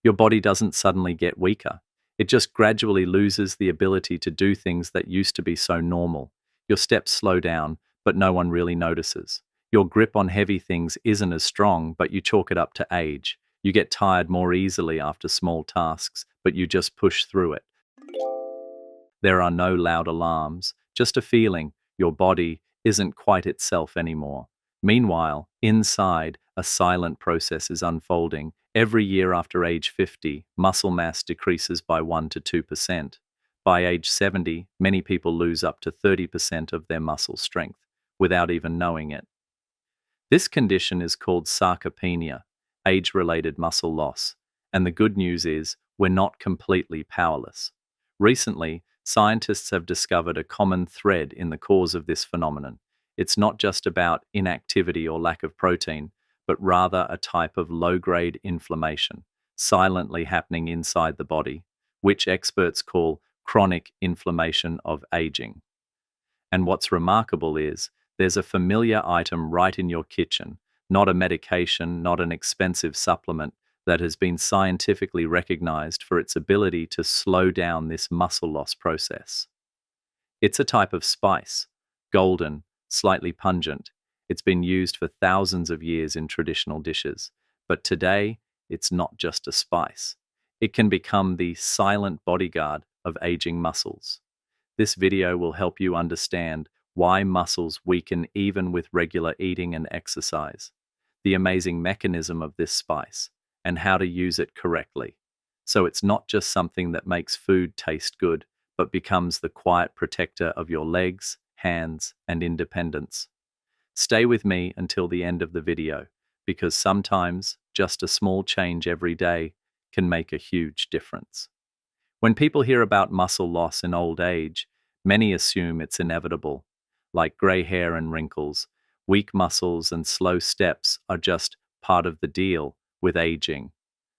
Your body doesn't suddenly get weaker. It just gradually loses the ability to do things that used to be so normal. Your steps slow down, but no one really notices. Your grip on heavy things isn't as strong, but you chalk it up to age. You get tired more easily after small tasks, but you just push through it. There are no loud alarms, just a feeling your body isn't quite itself anymore. Meanwhile, inside, a silent process is unfolding. Every year after age 50, muscle mass decreases by 1 to 2%. By age 70, many people lose up to 30% of their muscle strength without even knowing it. This condition is called sarcopenia, age-related muscle loss, and the good news is we're not completely powerless. Recently, scientists have discovered a common thread in the cause of this phenomenon. It's not just about inactivity or lack of protein, but rather a type of low-grade inflammation, silently happening inside the body, which experts call chronic inflammation of aging. And what's remarkable is there's a familiar item right in your kitchen, not a medication, not an expensive supplement, that has been scientifically recognized for its ability to slow down this muscle loss process. It's a type of spice, golden, slightly pungent. It's been used for thousands of years in traditional dishes, but today it's not just a spice. It can become the silent bodyguard of aging muscles. This video will help you understand why muscles weaken even with regular eating and exercise, the amazing mechanism of this spice, and how to use it correctly. So it's not just something that makes food taste good, but becomes the quiet protector of your legs, hands, and independence. Stay with me until the end of the video, because sometimes just a small change every day can make a huge difference. When people hear about muscle loss in old age, many assume it's inevitable, like gray hair and wrinkles. Weak muscles and slow steps are just part of the deal with aging.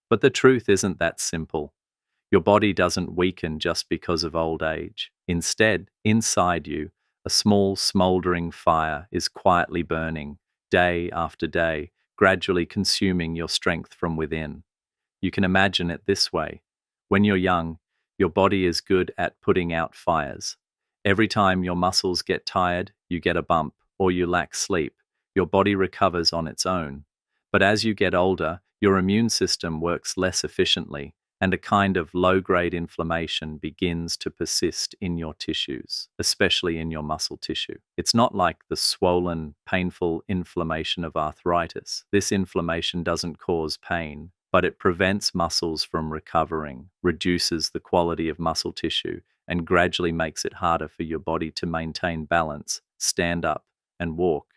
But the truth isn't that simple. Your body doesn't weaken just because of old age. Instead, inside you, a small smoldering fire is quietly burning, day after day, gradually consuming your strength from within. You can imagine it this way. When you're young, your body is good at putting out fires. Every time your muscles get tired, you get a bump, or you lack sleep. Your body recovers on its own. But as you get older, your immune system works less efficiently, and a kind of low-grade inflammation begins to persist in your tissues, especially in your muscle tissue. It's not like the swollen, painful inflammation of arthritis. This inflammation doesn't cause pain, but it prevents muscles from recovering, reduces the quality of muscle tissue, and gradually makes it harder for your body to maintain balance, stand up, and walk.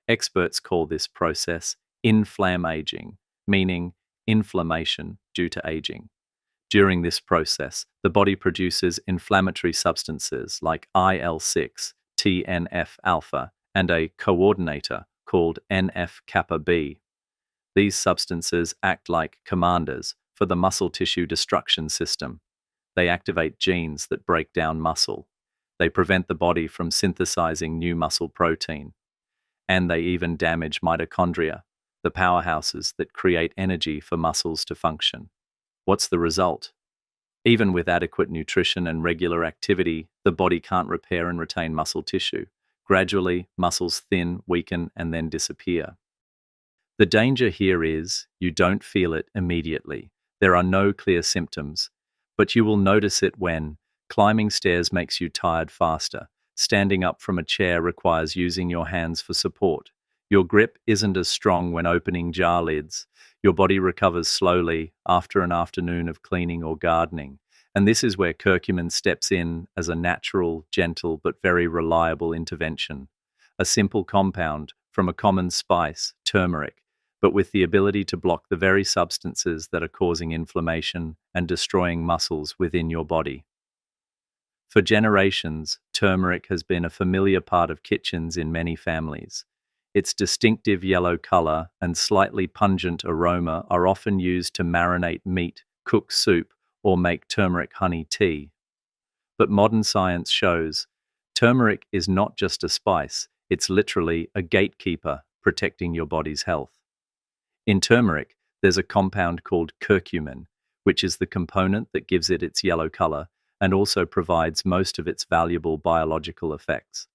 Experts call this process inflammaging, meaning inflammation due to aging. During this process, the body produces inflammatory substances like IL-6, TNF-alpha, and a coordinator called NF-kappa B. These substances act like commanders for the muscle tissue destruction system. They activate genes that break down muscle. They prevent the body from synthesizing new muscle protein. And they even damage mitochondria, the powerhouses that create energy for muscles to function. What's the result? Even with adequate nutrition and regular activity, the body can't repair and retain muscle tissue. Gradually, muscles thin, weaken, and then disappear. The danger here is you don't feel it immediately. There are no clear symptoms, but you will notice it when climbing stairs makes you tired faster. Standing up from a chair requires using your hands for support. Your grip isn't as strong when opening jar lids. Your body recovers slowly after an afternoon of cleaning or gardening. And this is where curcumin steps in as a natural, gentle, but very reliable intervention. A simple compound from a common spice, turmeric, but with the ability to block the very substances that are causing inflammation and destroying muscles within your body. For generations, turmeric has been a familiar part of kitchens in many families. Its distinctive yellow color and slightly pungent aroma are often used to marinate meat, cook soup, or make turmeric honey tea. But modern science shows turmeric is not just a spice, it's literally a gatekeeper protecting your body's health. In turmeric, there's a compound called curcumin, which is the component that gives it its yellow color and also provides most of its valuable biological effects.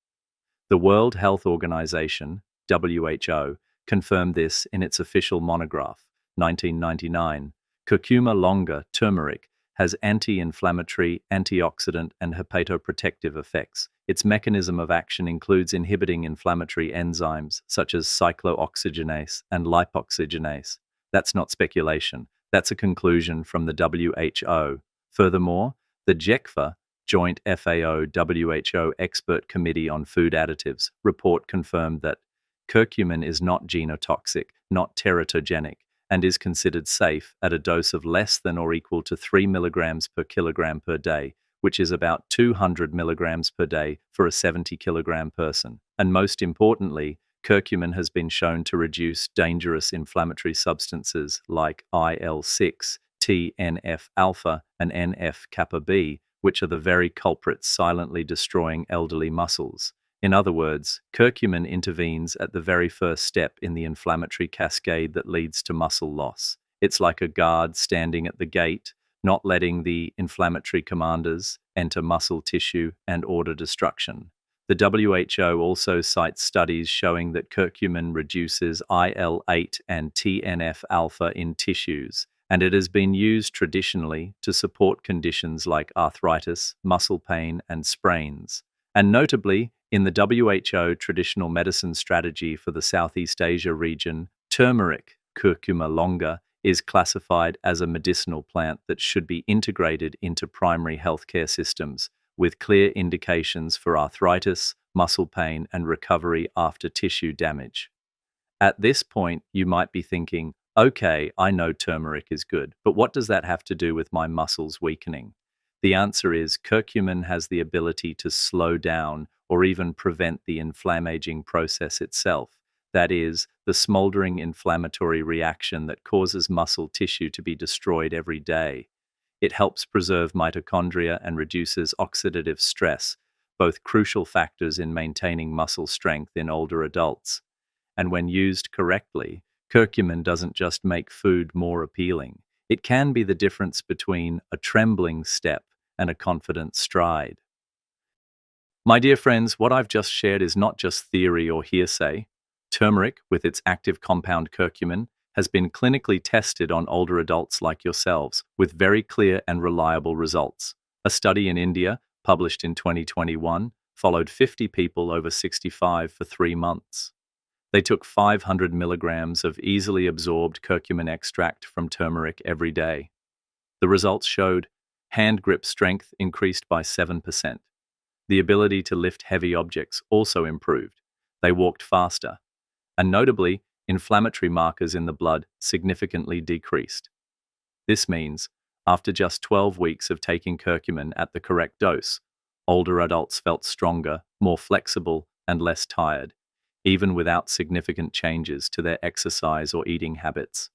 The World Health Organization, WHO, confirmed this in its official monograph, 1999. Curcuma longa, turmeric, has anti-inflammatory, antioxidant, and hepatoprotective effects. Its mechanism of action includes inhibiting inflammatory enzymes such as cyclooxygenase and lipoxygenase. That's not speculation. That's a conclusion from the WHO. Furthermore, the JECFA, Joint FAO-WHO Expert Committee on Food Additives, report confirmed that curcumin is not genotoxic, not teratogenic, and is considered safe at a dose of less than or equal to 3 milligrams per kilogram per day, which is about 200 milligrams per day for a 70-kilogram person. And most importantly, curcumin has been shown to reduce dangerous inflammatory substances like IL-6, TNF-alpha, and NF-kappa B, which are the very culprits silently destroying elderly muscles. In other words, curcumin intervenes at the very first step in the inflammatory cascade that leads to muscle loss. It's like a guard standing at the gate, not letting the inflammatory commanders enter muscle tissue and order destruction. The WHO also cites studies showing that curcumin reduces IL-8 and TNF-alpha in tissues, and it has been used traditionally to support conditions like arthritis, muscle pain, and sprains. And notably, in the WHO traditional medicine strategy for the Southeast Asia region, turmeric, curcuma longa, is classified as a medicinal plant that should be integrated into primary healthcare systems, with clear indications for arthritis, muscle pain, and recovery after tissue damage. At this point, you might be thinking, okay, I know turmeric is good, but what does that have to do with my muscles weakening? The answer is curcumin has the ability to slow down or even prevent the inflammaging process itself. That is, the smoldering inflammatory reaction that causes muscle tissue to be destroyed every day. It helps preserve mitochondria and reduces oxidative stress, both crucial factors in maintaining muscle strength in older adults. And when used correctly, curcumin doesn't just make food more appealing. It can be the difference between a trembling step and a confident stride. My dear friends, what I've just shared is not just theory or hearsay. Turmeric, with its active compound curcumin, has been clinically tested on older adults like yourselves, with very clear and reliable results. A study in India, published in 2021, followed 50 people over 65 for 3 months. They took 500 milligrams of easily absorbed curcumin extract from turmeric every day. The results showed hand grip strength increased by 7%. The ability to lift heavy objects also improved. They walked faster. And notably, inflammatory markers in the blood significantly decreased. This means, after just 12 weeks of taking curcumin at the correct dose, older adults felt stronger, more flexible, and less tired, even without significant changes to their exercise or eating habits.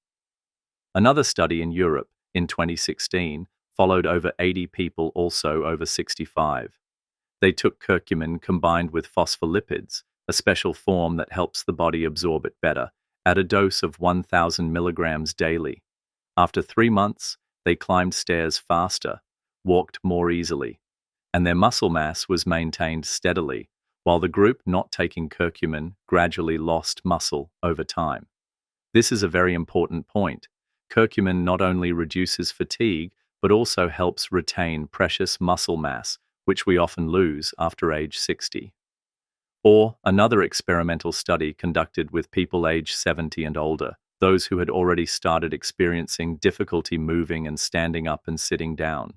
Another study in Europe, in 2016, followed over 80 people also over 65. They took curcumin combined with phospholipids, a special form that helps the body absorb it better, at a dose of 1,000 milligrams daily. After 3 months, they climbed stairs faster, walked more easily, and their muscle mass was maintained steadily, while the group not taking curcumin gradually lost muscle over time. This is a very important point. Curcumin not only reduces fatigue, but also helps retain precious muscle mass, which we often lose after age 60. Or another experimental study conducted with people aged 70 and older, those who had already started experiencing difficulty moving and standing up and sitting down.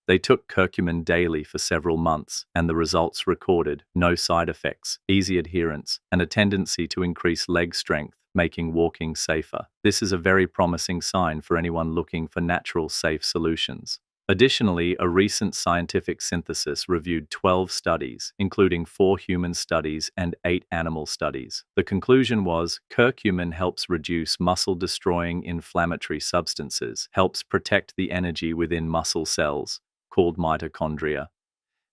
They took curcumin daily for several months, and the results recorded no side effects, easy adherence, and a tendency to increase leg strength, making walking safer. This is a very promising sign for anyone looking for natural, safe solutions. Additionally, a recent scientific synthesis reviewed 12 studies, including 4 human studies and 8 animal studies. The conclusion was curcumin helps reduce muscle-destroying inflammatory substances, helps protect the energy within muscle cells, called mitochondria,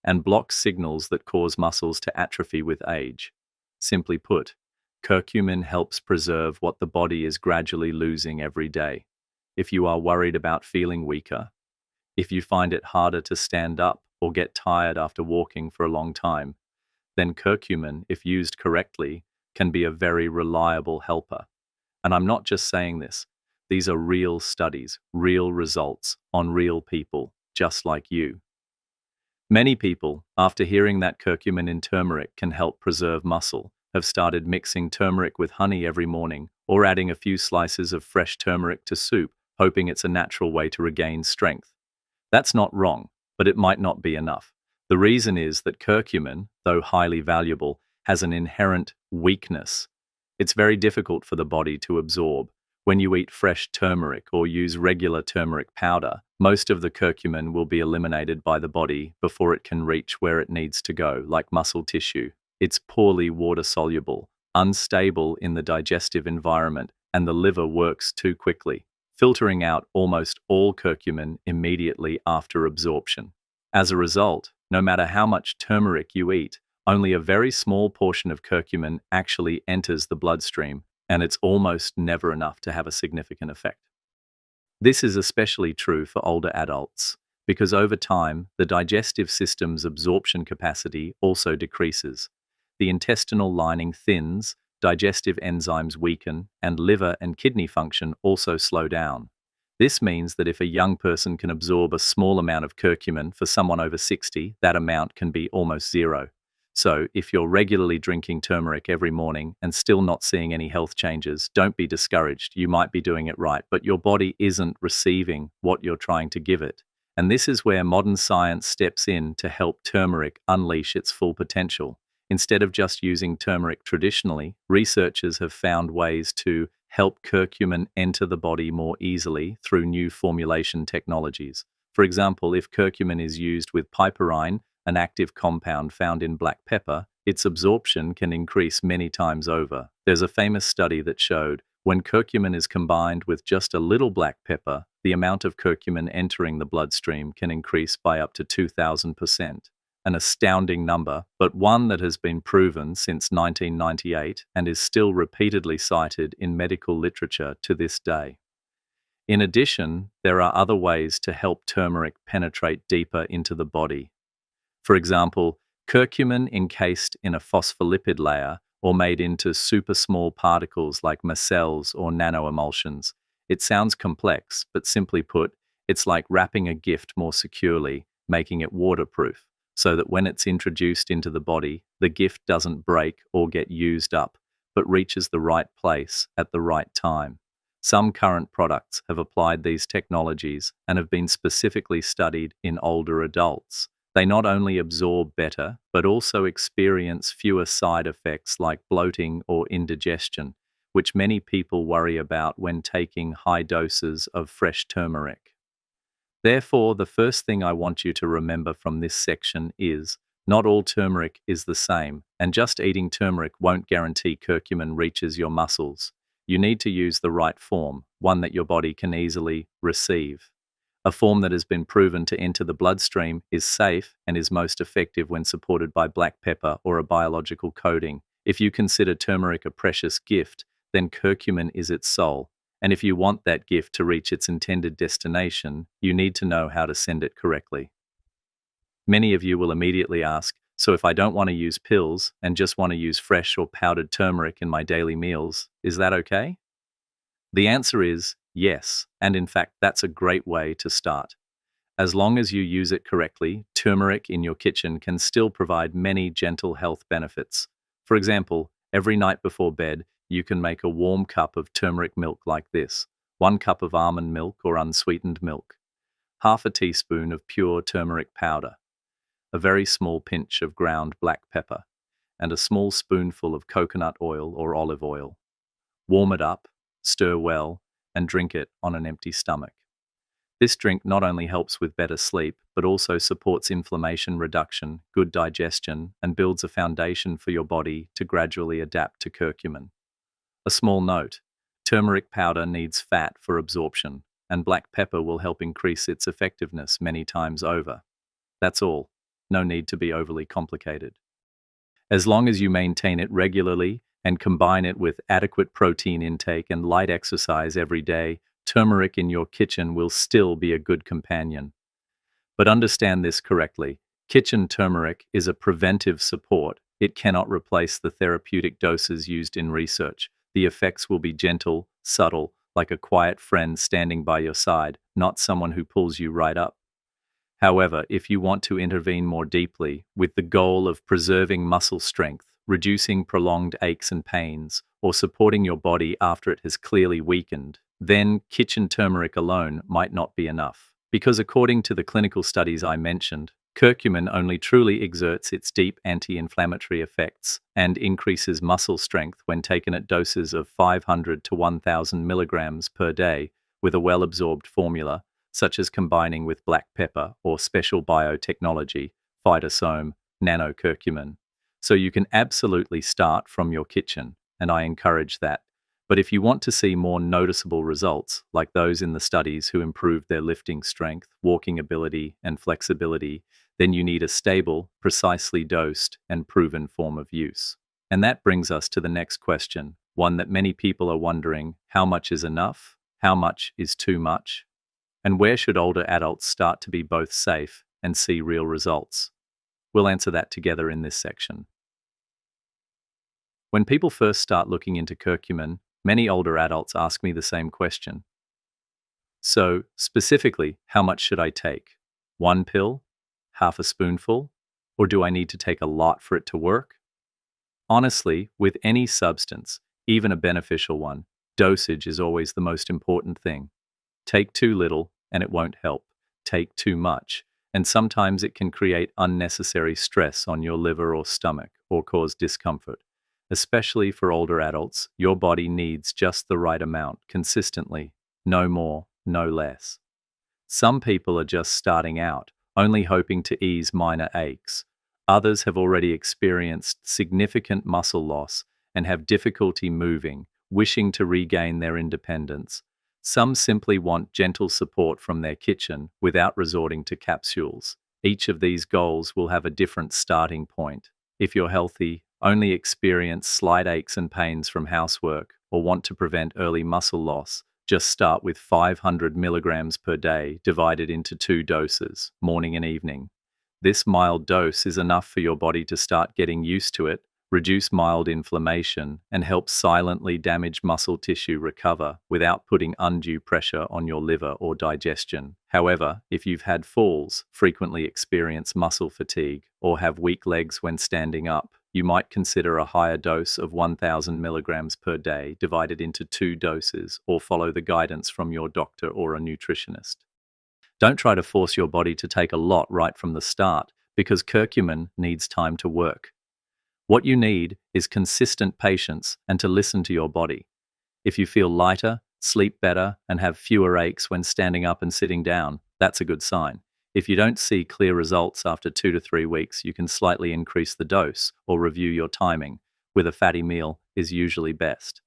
and blocks signals that cause muscles to atrophy with age. Simply put, curcumin helps preserve what the body is gradually losing every day. if you are worried about feeling weaker, if you find it harder to stand up or get tired after walking for a long time, then curcumin, if used correctly, can be a very reliable helper. And I'm not just saying this. These are real studies, real results on real people, just like you. Many people, after hearing that curcumin in turmeric can help preserve muscle, have started mixing turmeric with honey every morning or adding a few slices of fresh turmeric to soup, hoping it's a natural way to regain strength. That's not wrong, but it might not be enough. The reason is that curcumin, though highly valuable, has an inherent weakness. It's very difficult for the body to absorb. When you eat fresh turmeric or use regular turmeric powder, most of the curcumin will be eliminated by the body before it can reach where it needs to go, like muscle tissue. It's poorly water-soluble, unstable in the digestive environment, and the liver works too quickly, filtering out almost all curcumin immediately after absorption. As a result, no matter how much turmeric you eat, only a very small portion of curcumin actually enters the bloodstream, and it's almost never enough to have a significant effect. This is especially true for older adults, because over time, the digestive system's absorption capacity also decreases. The intestinal lining thins, digestive enzymes weaken, and liver and kidney function also slow down. This means that if a young person can absorb a small amount of curcumin, for someone over 60, that amount can be almost zero. So, if you're regularly drinking turmeric every morning and still not seeing any health changes, don't be discouraged. You might be doing it right, but your body isn't receiving what you're trying to give it. And this is where modern science steps in to help turmeric unleash its full potential. Instead of just using turmeric traditionally, researchers have found ways to help curcumin enter the body more easily through new formulation technologies. For example, if curcumin is used with piperine, an active compound found in black pepper, its absorption can increase many times over. There's a famous study that showed when curcumin is combined with just a little black pepper, the amount of curcumin entering the bloodstream can increase by up to 2,000%. An astounding number, but one that has been proven since 1998 and is still repeatedly cited in medical literature to this day. In addition, there are other ways to help turmeric penetrate deeper into the body. For example, curcumin encased in a phospholipid layer or made into super small particles like micelles or nanoemulsions. It sounds complex, but simply put, it's like wrapping a gift more securely, making it waterproof, so that when it's introduced into the body, the gift doesn't break or get used up, but reaches the right place at the right time. Some current products have applied these technologies and have been specifically studied in older adults. They not only absorb better, but also experience fewer side effects like bloating or indigestion, which many people worry about when taking high doses of fresh turmeric. Therefore, the first thing I want you to remember from this section is, not all turmeric is the same, and just eating turmeric won't guarantee curcumin reaches your muscles. You need to use the right form, one that your body can easily receive. A form that has been proven to enter the bloodstream is safe and is most effective when supported by black pepper or a biological coating. If you consider turmeric a precious gift, then curcumin is its soul. And if you want that gift to reach its intended destination, you need to know how to send it correctly. Many of you will immediately ask, so if I don't want to use pills and just want to use fresh or powdered turmeric in my daily meals, is that okay? The answer is yes, and in fact, that's a great way to start. As long as you use it correctly, turmeric in your kitchen can still provide many gentle health benefits. For example, every night before bed, you can make a warm cup of turmeric milk like this: 1 cup of almond milk or unsweetened milk, half a teaspoon of pure turmeric powder, a very small pinch of ground black pepper, and a small spoonful of coconut oil or olive oil. Warm it up, stir well, and drink it on an empty stomach. This drink not only helps with better sleep, but also supports inflammation reduction, good digestion, and builds a foundation for your body to gradually adapt to curcumin. A small note: turmeric powder needs fat for absorption, and black pepper will help increase its effectiveness many times over. That's all. No need to be overly complicated. As long as you maintain it regularly and combine it with adequate protein intake and light exercise every day, turmeric in your kitchen will still be a good companion. But understand this correctly. Kitchen turmeric is a preventive support. It cannot replace the therapeutic doses used in research. The effects will be gentle, subtle, like a quiet friend standing by your side, not someone who pulls you right up. However, if you want to intervene more deeply, with the goal of preserving muscle strength, reducing prolonged aches and pains, or supporting your body after it has clearly weakened, then kitchen turmeric alone might not be enough. Because according to the clinical studies I mentioned, curcumin only truly exerts its deep anti-inflammatory effects and increases muscle strength when taken at doses of 500 to 1000 milligrams per day with a well-absorbed formula, such as combining with black pepper or special biotechnology, phytosome, nanocurcumin. So you can absolutely start from your kitchen, and I encourage that. But if you want to see more noticeable results, like those in the studies who improved their lifting strength, walking ability, and flexibility, then you need a stable, precisely dosed, and proven form of use. And that brings us to the next question, one that many people are wondering: how much is enough? How much is too much? And where should older adults start to be both safe and see real results? We'll answer that together in this section. When people first start looking into curcumin, many older adults ask me the same question. So, specifically, how much should I take? One pill? Half a spoonful? Or do I need to take a lot for it to work? Honestly, with any substance, even a beneficial one, dosage is always the most important thing. Take too little, and it won't help. Take too much, and sometimes it can create unnecessary stress on your liver or stomach or cause discomfort. Especially for older adults, your body needs just the right amount consistently, no more, no less. Some people are just starting out, only hoping to ease minor aches. Others have already experienced significant muscle loss and have difficulty moving, wishing to regain their independence. Some simply want gentle support from their kitchen without resorting to capsules. Each of these goals will have a different starting point. If you're healthy, only experience slight aches and pains from housework, or want to prevent early muscle loss, just start with 500 milligrams per day divided into 2 doses, morning and evening. This mild dose is enough for your body to start getting used to it, reduce mild inflammation, and help silently damaged muscle tissue recover without putting undue pressure on your liver or digestion. However, if you've had falls, frequently experience muscle fatigue, or have weak legs when standing up, you might consider a higher dose of 1000 milligrams per day divided into 2 doses, or follow the guidance from your doctor or a nutritionist. Don't try to force your body to take a lot right from the start, because curcumin needs time to work. What you need is consistent patience and to listen to your body. If you feel lighter, sleep better, and have fewer aches when standing up and sitting down, that's a good sign. If you don't see clear results after 2 to 3 weeks, you can slightly increase the dose or review your timing, with a fatty meal is usually best.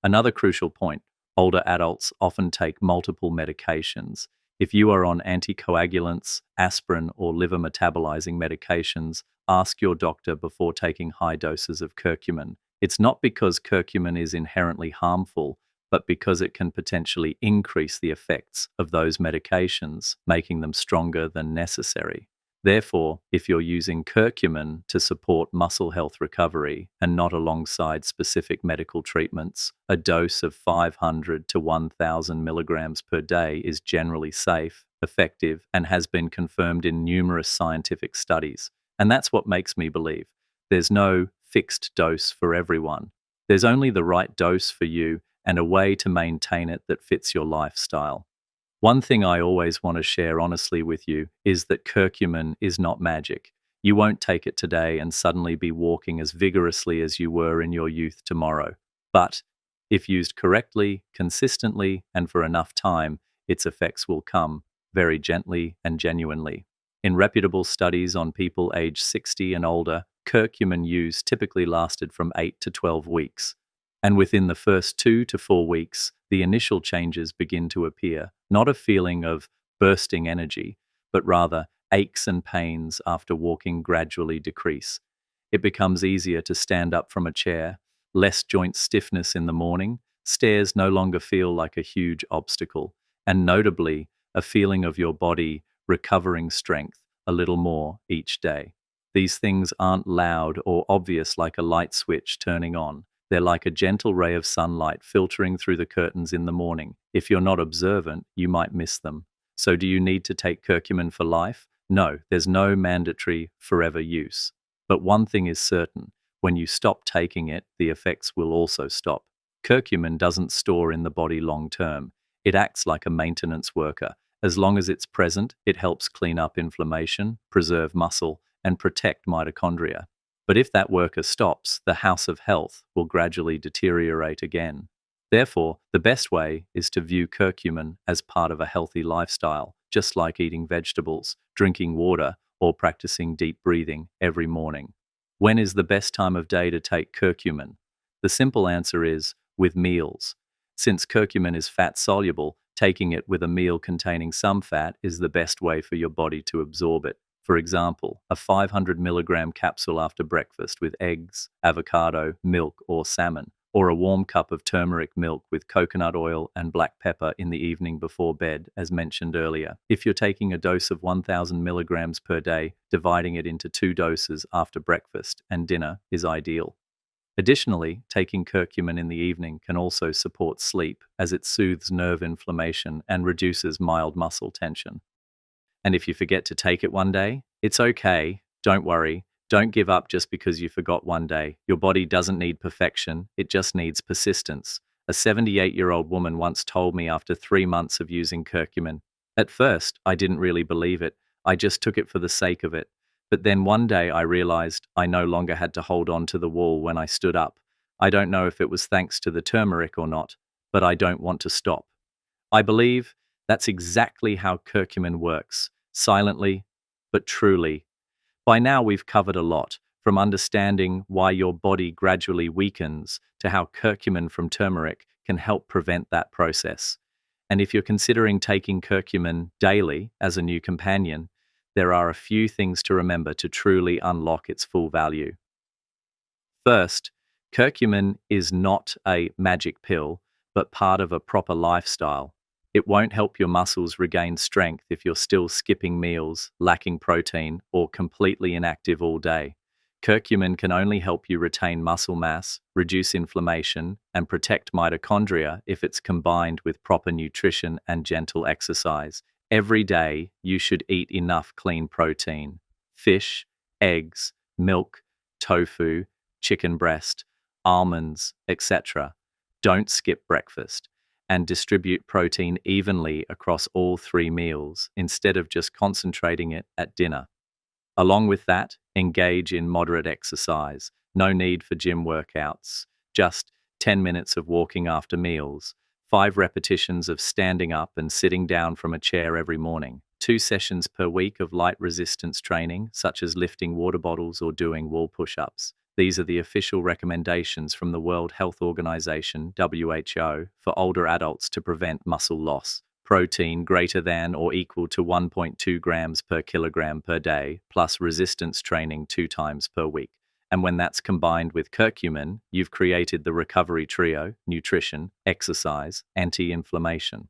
Another crucial point: older adults often take multiple medications. If you are on anticoagulants, aspirin, or liver metabolizing medications, ask your doctor before taking high doses of curcumin. It's not because curcumin is inherently harmful, but because it can potentially increase the effects of those medications, making them stronger than necessary. Therefore, if you're using curcumin to support muscle health recovery and not alongside specific medical treatments, a dose of 500 to 1000 milligrams per day is generally safe, effective, and has been confirmed in numerous scientific studies. And that's what makes me believe there's no fixed dose for everyone. There's only the right dose for you and a way to maintain it that fits your lifestyle. One thing I always want to share honestly with you is that curcumin is not magic. You won't take it today and suddenly be walking as vigorously as you were in your youth tomorrow. But if used correctly, consistently, and for enough time, its effects will come very gently and genuinely. In reputable studies on people aged 60 and older, curcumin use typically lasted from 8 to 12 weeks. And within the first 2 to 4 weeks, the initial changes begin to appear, not a feeling of bursting energy, but rather aches and pains after walking gradually decrease. It becomes easier to stand up from a chair, less joint stiffness in the morning, Stairs no longer feel like a huge obstacle, and notably, a feeling of your body recovering strength a little more each day. These things aren't loud or obvious like a light switch turning on. They're like a gentle ray of sunlight filtering through the curtains in the morning. If you're not observant, you might miss them. So, do you need to take curcumin for life? No, there's no mandatory forever use. But one thing is certain: when you stop taking it, the effects will also stop. Curcumin doesn't store in the body long term. It acts like a maintenance worker. As long as it's present, it helps clean up inflammation, preserve muscle, and protect mitochondria. But if that worker stops, the house of health will gradually deteriorate again. Therefore, the best way is to view curcumin as part of a healthy lifestyle, just like eating vegetables, drinking water, or practicing deep breathing every morning. When is the best time of day to take curcumin? The simple answer is with meals. Since curcumin is fat soluble, taking it with a meal containing some fat is the best way for your body to absorb it. For example, a 500 milligram capsule after breakfast with eggs, avocado, milk, or salmon, or a warm cup of turmeric milk with coconut oil and black pepper in the evening before bed, as mentioned earlier. If you're taking a dose of 1,000 milligrams per day, dividing it into 2 doses after breakfast and dinner is ideal. Additionally, taking curcumin in the evening can also support sleep as it soothes nerve inflammation and reduces mild muscle tension. And if you forget to take it one day, it's okay. Don't worry. Don't give up just because you forgot one day. Your body doesn't need perfection, it just needs persistence. A 78-year-old woman once told me after 3 months of using curcumin. At first, I didn't really believe it. I just took it for the sake of it. But then one day I realized I no longer had to hold on to the wall when I stood up. I don't know if it was thanks to the turmeric or not, but I don't want to stop. I believe that's exactly how curcumin works, silently but truly. By now we've covered a lot, from understanding why your body gradually weakens to how curcumin from turmeric can help prevent that process. And if you're considering taking curcumin daily as a new companion, there are a few things to remember to truly unlock its full value. First, curcumin is not a magic pill, but part of a proper lifestyle. It won't help your muscles regain strength if you're still skipping meals, lacking protein, or completely inactive all day. Curcumin can only help you retain muscle mass, reduce inflammation, and protect mitochondria if it's combined with proper nutrition and gentle exercise. Every day, you should eat enough clean protein: fish, eggs, milk, tofu, chicken breast, almonds, etc. Don't skip breakfast, and distribute protein evenly across all 3 meals instead of just concentrating it at dinner. Along with that, engage in moderate exercise. No need for gym workouts, just 10 minutes of walking after meals, 5 repetitions of standing up and sitting down from a chair every morning, 2 sessions per week of light resistance training, such as lifting water bottles or doing wall push-ups. These are the official recommendations from the World Health Organization, WHO, for older adults to prevent muscle loss. Protein greater than or equal to 1.2 grams per kilogram per day, plus resistance training 2 times per week. And when that's combined with curcumin, you've created the recovery trio: nutrition, exercise, anti-inflammation.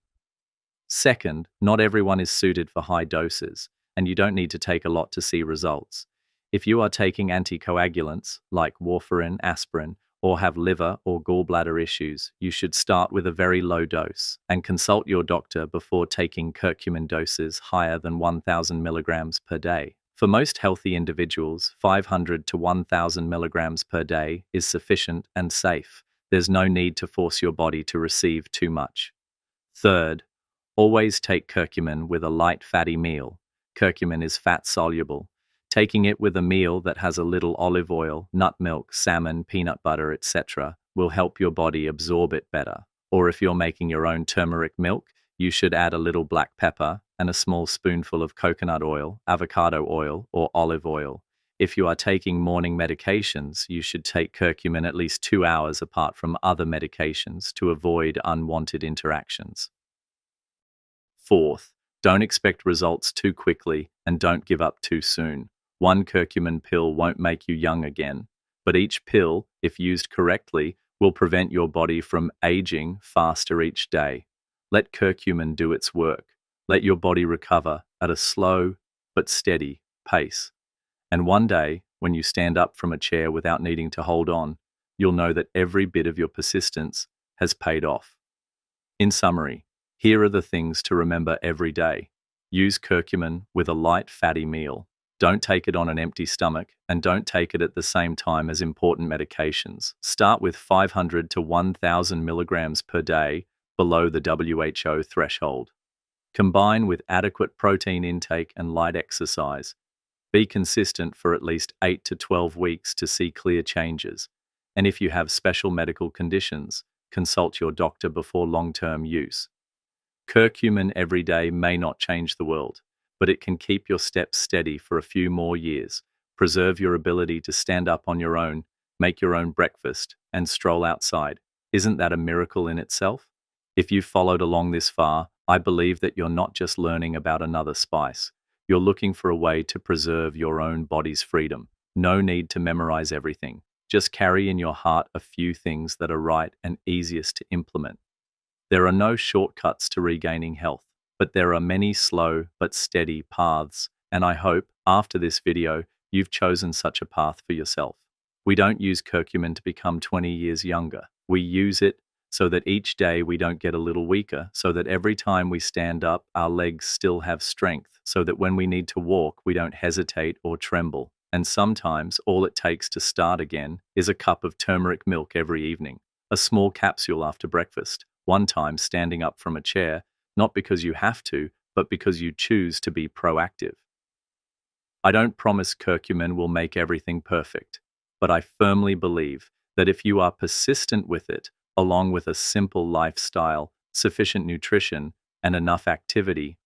Second, not everyone is suited for high doses, and you don't need to take a lot to see results. If you are taking anticoagulants like warfarin, aspirin, or have liver or gallbladder issues, you should start with a very low dose and consult your doctor before taking curcumin doses higher than 1,000 milligrams per day. For most healthy individuals, 500 to 1,000 milligrams per day is sufficient and safe. There's no need to force your body to receive too much. Third, always take curcumin with a light fatty meal. Curcumin is fat soluble. Taking it with a meal that has a little olive oil, nut milk, salmon, peanut butter, etc. will help your body absorb it better. Or if you're making your own turmeric milk, you should add a little black pepper and a small spoonful of coconut oil, avocado oil, or olive oil. If you are taking morning medications, you should take curcumin at least 2 hours apart from other medications to avoid unwanted interactions. Fourth, don't expect results too quickly and don't give up too soon. One curcumin pill won't make you young again, but each pill, if used correctly, will prevent your body from aging faster each day. Let curcumin do its work. Let your body recover at a slow but steady pace. And one day, when you stand up from a chair without needing to hold on, you'll know that every bit of your persistence has paid off. In summary, here are the things to remember every day. Use curcumin with a light, fatty meal. Don't take it on an empty stomach, and don't take it at the same time as important medications. Start with 500 to 1,000 milligrams per day below the WHO threshold. Combine with adequate protein intake and light exercise. Be consistent for at least 8 to 12 weeks to see clear changes. And if you have special medical conditions, consult your doctor before long-term use. Curcumin every day may not change the world, but it can keep your steps steady for a few more years, preserve your ability to stand up on your own, make your own breakfast, and stroll outside. Isn't that a miracle in itself? If you've followed along this far, I believe that you're not just learning about another spice. You're looking for a way to preserve your own body's freedom. No need to memorize everything. Just carry in your heart a few things that are right and easiest to implement. There are no shortcuts to regaining health, but there are many slow but steady paths, and I hope, after this video, you've chosen such a path for yourself. We don't use curcumin to become 20 years younger. We use it so that each day we don't get a little weaker, so that every time we stand up, our legs still have strength, so that when we need to walk, we don't hesitate or tremble. And sometimes all it takes to start again is a cup of turmeric milk every evening, a small capsule after breakfast, one time standing up from a chair, not because you have to, but because you choose to be proactive. I don't promise curcumin will make everything perfect, but I firmly believe that if you are persistent with it, along with a simple lifestyle, sufficient nutrition, and enough activity,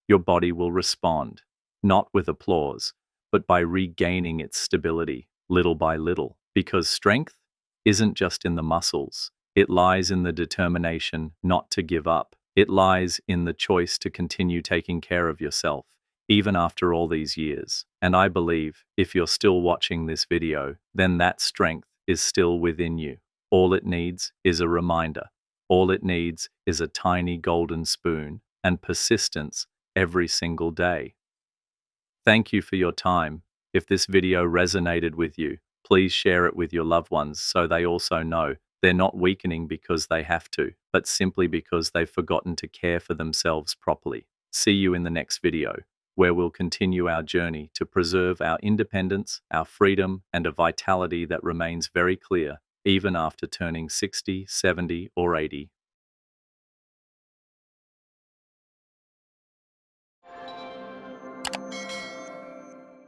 your body will respond, not with applause, but by regaining its stability little by little. Because strength isn't just in the muscles, it lies in the determination not to give up. It lies in the choice to continue taking care of yourself, even after all these years. And I believe if you're still watching this video, then that strength is still within you. All it needs is a reminder. All it needs is a tiny golden spoon and persistence every single day. Thank you for your time. If this video resonated with you, please share it with your loved ones so they also know they're not weakening because they have to, but simply because they've forgotten to care for themselves properly. See you in the next video, where we'll continue our journey to preserve our independence, our freedom, and a vitality that remains very clear even after turning 60, 70, or 80.